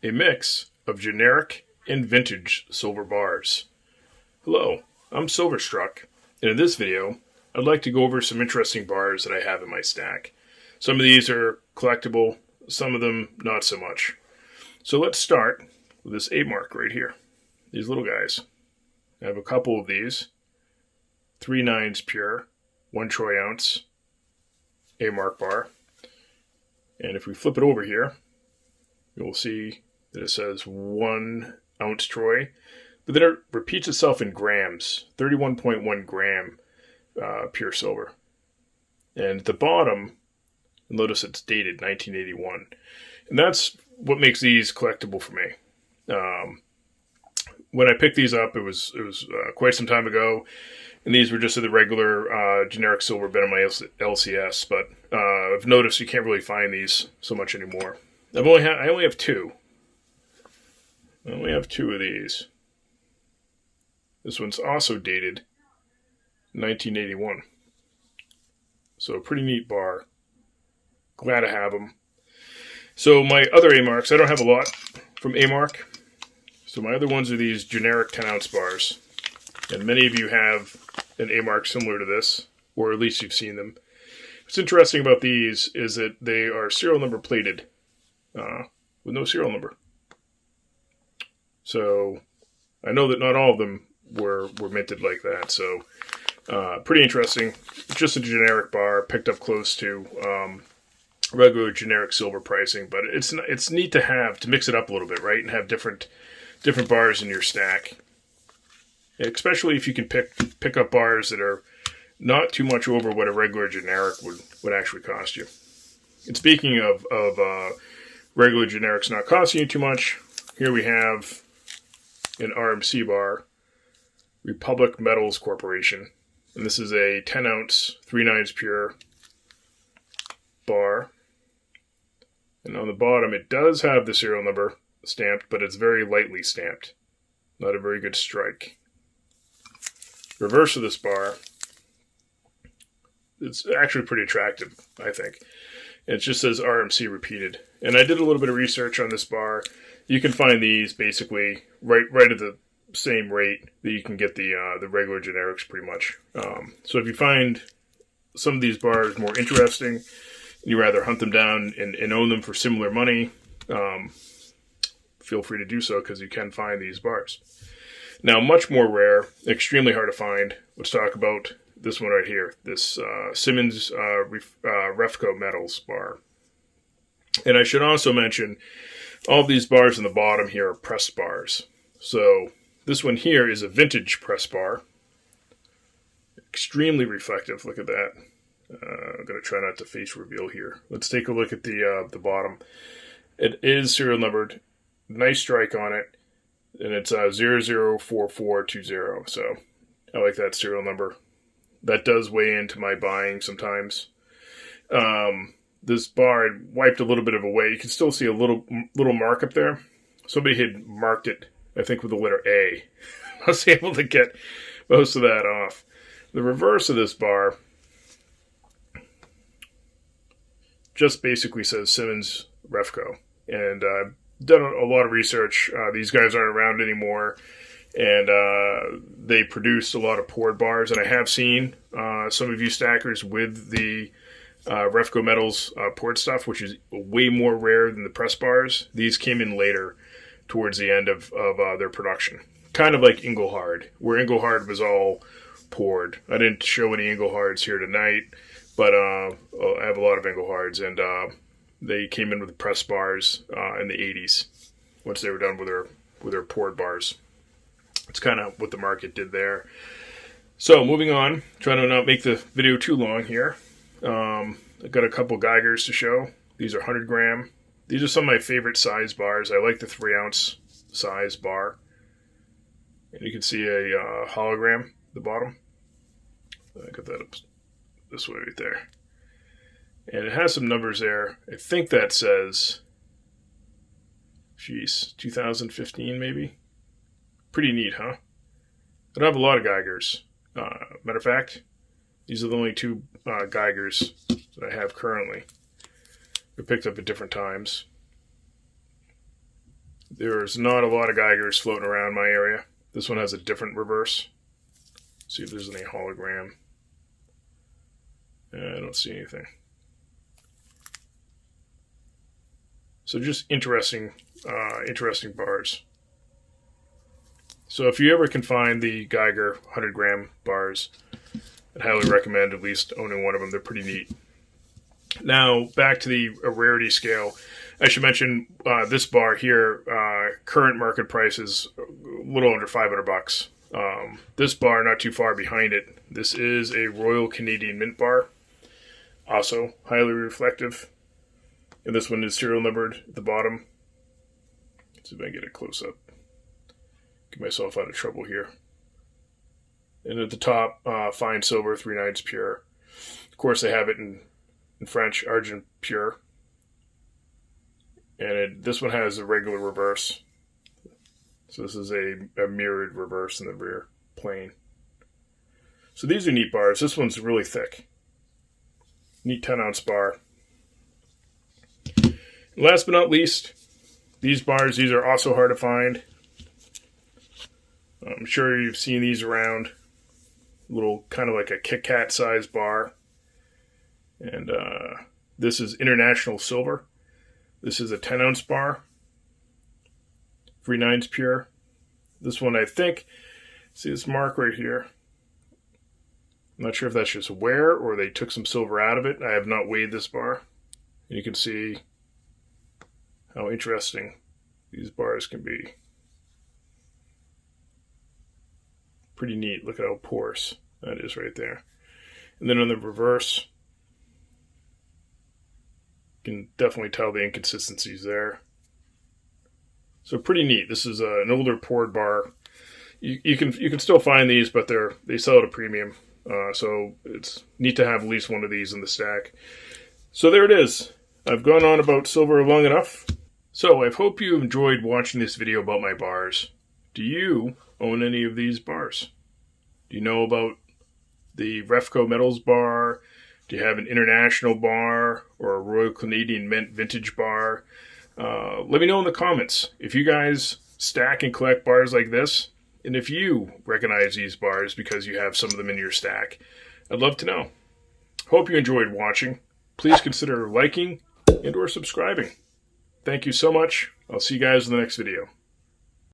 a mix of generic and vintage silver bars. Hello, I'm Silverstruck, and in this video, I'd like to go over some interesting bars that I have in my stack. Some of these are collectible, some of them not so much. So let's start with this 8 mark right here. These little guys. I have a couple of these. 3 nines pure, 1 troy ounce, 8 mark bar. And if we flip it over here, you'll see that it says 1 ounce troy. But then it repeats itself in grams, 31.1 gram pure silver. And at the bottom, notice it's dated 1981. And that's what makes these collectible for me. When I picked these up, it was quite some time ago, and these were just in the regular generic silver bin on my LCS. But I've noticed you can't really find these so much anymore. I only have 2. I only have 2 of these. This one's also dated 1981. So a pretty neat bar. Glad to have them. So my other A-marks, I don't have a lot from A-mark. So my other ones are these generic 10-ounce bars. And many of you have an A-mark similar to this, or at least you've seen them. What's interesting about these is that they are serial number plated with no serial number. So I know that not all of them were minted like that. So pretty interesting. Just a generic bar, picked up close to regular generic silver pricing, but it's neat to have, to mix it up a little bit, right, and have different bars in your stack, especially if you can pick up bars that are not too much over what a regular generic would actually cost you. And speaking of regular generics not costing you too much, here we have an RMC bar, Republic Metals Corporation, and this is a 10-ounce 3 nines pure bar. And on the bottom, it does have the serial number stamped, but it's very lightly stamped. Not a very good strike. Reverse of this bar, it's actually pretty attractive, I think. It just says RMC repeated. And I did a little bit of research on this bar. You can find these basically right at the same rate that you can get the regular generics, pretty much. So if you find some of these bars more interesting, you rather hunt them down and own them for similar money, feel free to do so, because you can find these bars. Now, much more rare, extremely hard to find. Let's talk about this one right here, this Simmons Refco Metals bar. And I should also mention, all of these bars on the bottom here are press bars. So this one here is a vintage press bar. Extremely reflective, look at that. I'm going to try not to face reveal here. Let's take a look at the bottom. It is serial numbered. Nice strike on it. And it's 004420. So I like that serial number. That does weigh into my buying sometimes. This bar wiped a little bit of away. You can still see a little mark up there. Somebody had marked it, I think, with the letter A. I was able to get most of that off. The reverse of this bar just basically says Simmons Refco. And I've done a lot of research. These guys aren't around anymore. And they produce a lot of poured bars. And I have seen some of you stackers with the Refco Metals poured stuff, which is way more rare than the press bars. These came in later towards the end of their production. Kind of like Engelhard, where Engelhard was all poured. I didn't show any Engelhards here tonight. But I have a lot of Engelhards, and they came in with press bars in the 80s once they were done with their poured bars. It's kind of what the market did there. So moving on, trying to not make the video too long here. I've got a couple Geigers to show. These are 100 gram. These are some of my favorite size bars. I like the 3 ounce size bar. And you can see a hologram at the bottom. I got that up this way right there. And it has some numbers there. I think that says, 2015 maybe? Pretty neat, huh? I don't have a lot of Geigers. Matter of fact, these are the only 2 Geigers that I have currently. They're picked up at different times. There's not a lot of Geigers floating around my area. This one has a different reverse. See if there's any hologram. I don't see anything. So just interesting bars. So if you ever can find the Geiger 100-gram bars, I'd highly recommend at least owning one of them. They're pretty neat. Now, back to the rarity scale. I should mention this bar here, current market price is a little under $500. This bar, not too far behind it, this is a Royal Canadian Mint bar. Also, highly reflective. And this one is serial numbered at the bottom. Let's see if I can get a close-up. Get myself out of trouble here. And at the top, fine silver, 3/9 pure. Of course, they have it in French, argent pure. And this one has a regular reverse. So this is a mirrored reverse in the rear plane. So these are neat bars. This one's really thick. Neat 10-ounce bar. And last but not least, these bars, these are also hard to find. I'm sure you've seen these around. Little kind of like a Kit Kat size bar. And this is International Silver. This is a 10-ounce bar. 3/9 pure. This one, I think, see this mark right here. I'm not sure if that's just wear or they took some silver out of it. I have not weighed this bar. And you can see how interesting these bars can be. Pretty neat. Look at how porous that is right there. And then on the reverse, you can definitely tell the inconsistencies there. So pretty neat. This is an older poured bar. You can still find these, but they sell at a premium. So it's neat to have at least one of these in the stack. So there it is. I've gone on about silver long enough. So I hope you enjoyed watching this video about my bars. Do you own any of these bars? Do you know about the Refco Metals bar? Do you have an International bar or a Royal Canadian Mint vintage bar? Let me know in the comments if you guys stack and collect bars like this, and if you recognize these bars because you have some of them in your stack. I'd love to know. Hope you enjoyed watching. Please consider liking and or subscribing. Thank you so much. I'll see you guys in the next video.